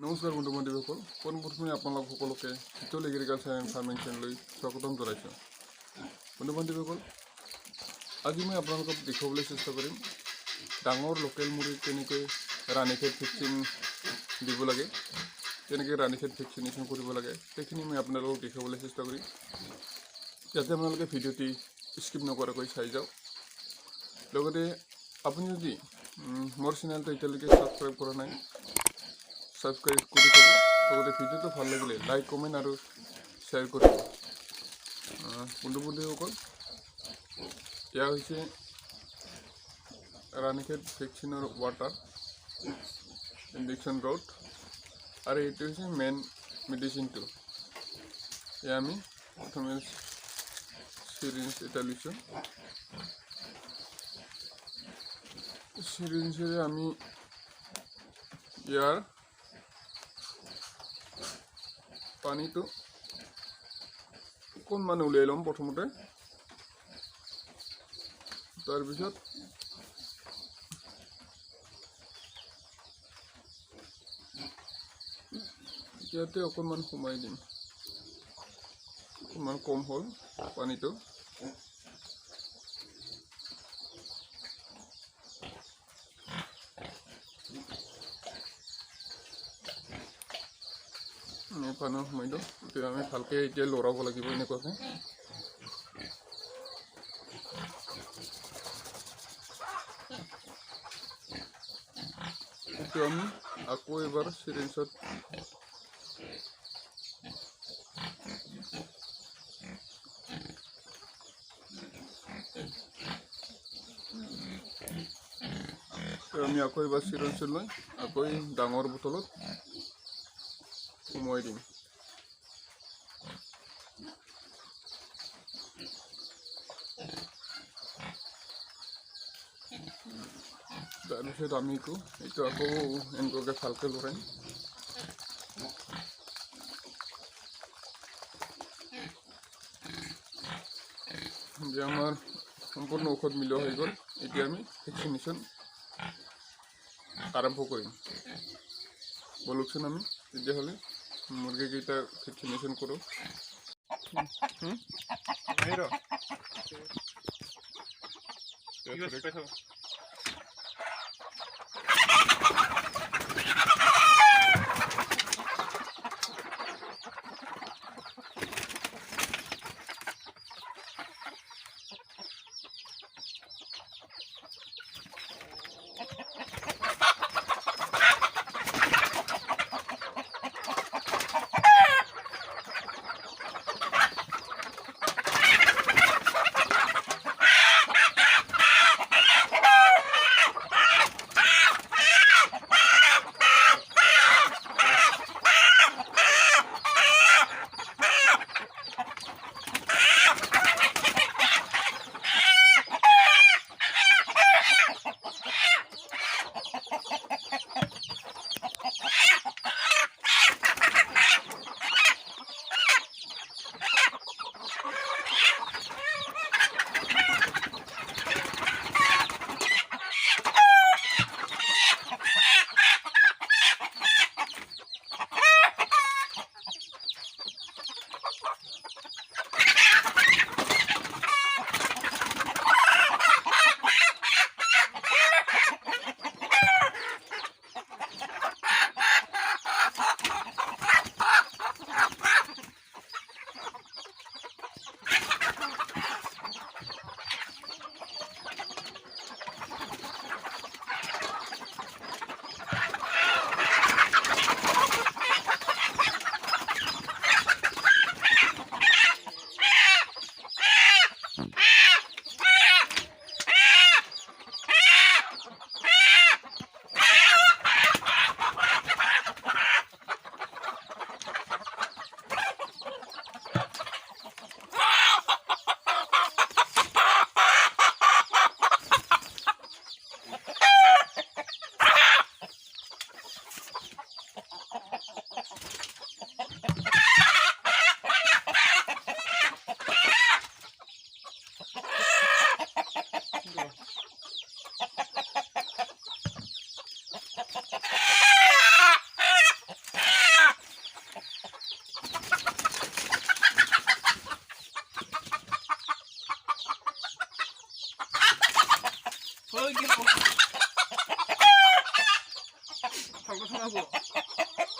নমস্কাৰ বন্ধু বান্ধৱীসকল, পোনপ্ৰথমে আপোনালোক সকলোকে শীতল এগ্ৰিকালচাৰ এণ্ড ফাৰ্মিং চেনেললৈ স্বাগতম জনাইছোঁ। বন্ধু বান্ধৱীসকল, আজি মই আপোনালোকক দেখুৱাবলৈ চেষ্টা কৰিম ডাঙৰ লোকেল মুৰ্গীক কেনেকৈ ৰাণীখেত ভেকচিন দিব লাগে, কেনেকৈ ৰাণীখেত ভেকচিনেশ্যন কৰিব লাগে, সেইখিনি মই আপোনালোকক দেখুৱাবলৈ চেষ্টা কৰিম, যাতে আপোনালোকে ভিডিঅ'টি স্কিপ নকৰাকৈ চাই যাওক। লগতে আপুনি যদি মোৰ চেনেলটো এতিয়ালৈকে ছাবস্ক্ৰাইব কৰা নাই, সাবস্ক্ৰাইব কৰে দেব। লগতে ভিডিওটো ভাল লাগিলে লাইক কমেন্ট আৰু শ্বেয়াৰ কৰিব। বন্ধু বান্ধৱীসকল, এয়া হৈছে ৰাণীখেত ভেকচিনৰ ৱাটাৰ ইনজেকশ্যন ৰড, আৰু এইটো হৈছে মেইন মেডিচিনটো। এয়া আমি প্ৰথমে চিৰিঞ্জ এটা লৈছোঁ। চিৰিঞ্জেৰে আমি ইয়াৰ পানীটো অকণমান উলিয়াই ল'ম প্ৰথমতে। তাৰপিছত ইয়াতে অকণমান সোমাই দিম, অকণমান কম হ'ল পানীটো। পানী সোমাই দিওঁ, এতিয়া আমি ভালকৈ এতিয়া লৰাব লাগিব এনেকুৱাকৈ। এইটো আমি আকৌ এবাৰ চিৰিঞ্জত লৈ আকৌ ডাঙৰ বটলত সোমোৱাই দিম। তাৰপিছত আমি এইটো আকৌ এনেকুৱাকৈ ভালকৈ লৰাইম। যে আমাৰ সম্পূৰ্ণ ঔষধ মিলোৱা হৈ গ'ল। এতিয়া আমি ভেকচিনেশ্যন আৰম্ভ কৰিম। বলকচোন আমি তেতিয়াহ'লে মুৰ্গীকেইটা ভেকচিনেশ্যন কৰোঁ।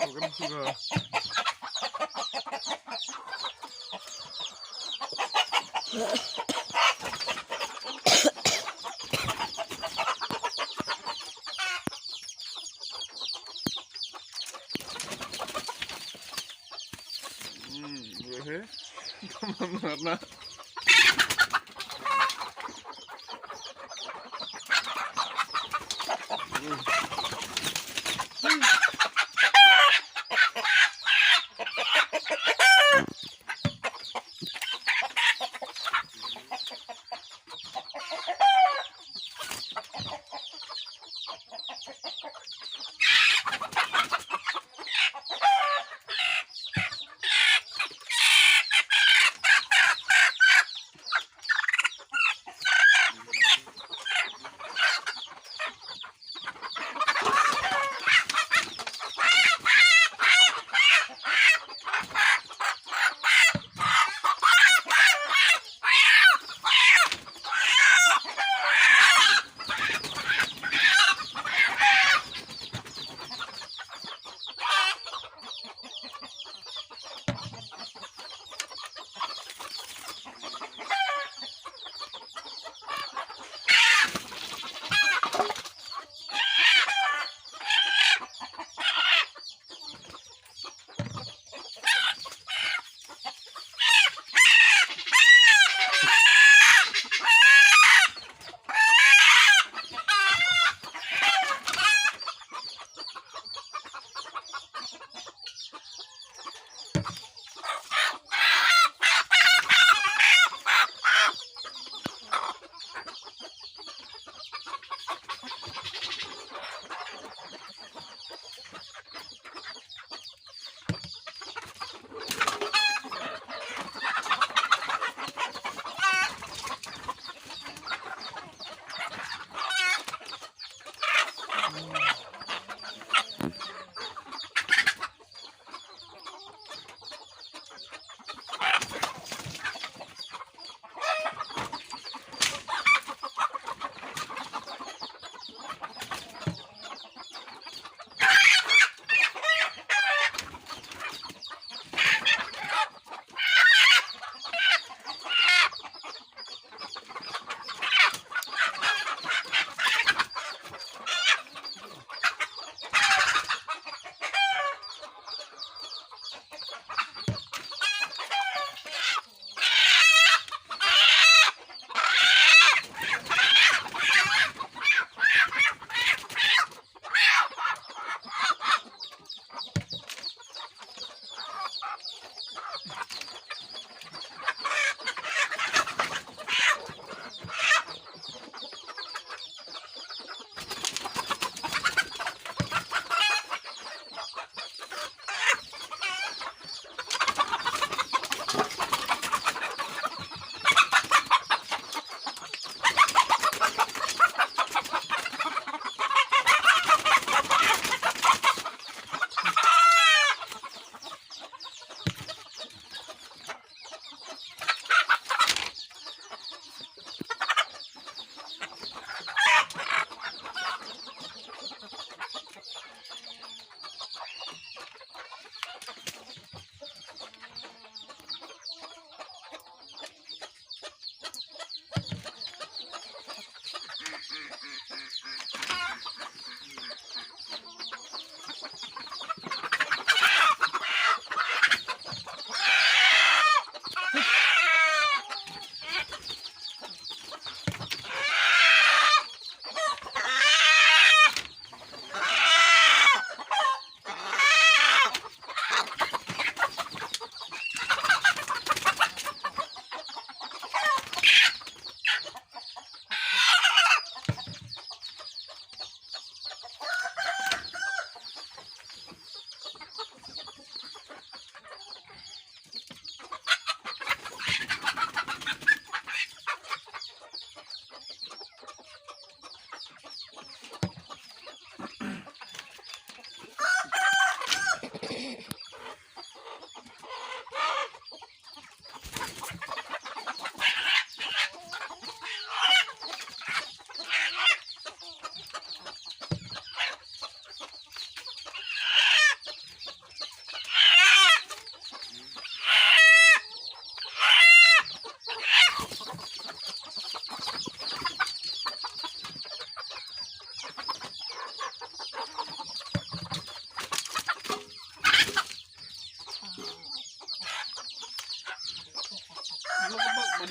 Bukan sudah. Teman-teman.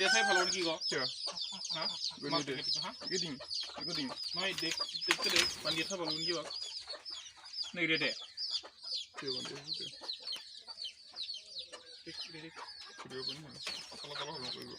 dia saya follow lagi kok. Siya. Hah? Gini Mak deh. gitu, hah? Ikutin. Ikutin. Mai dek ke dek, man dia follow lagi kok. Nih dia dek. Siya bantu. Dek. Video apa ni? Kalau kalau kalau.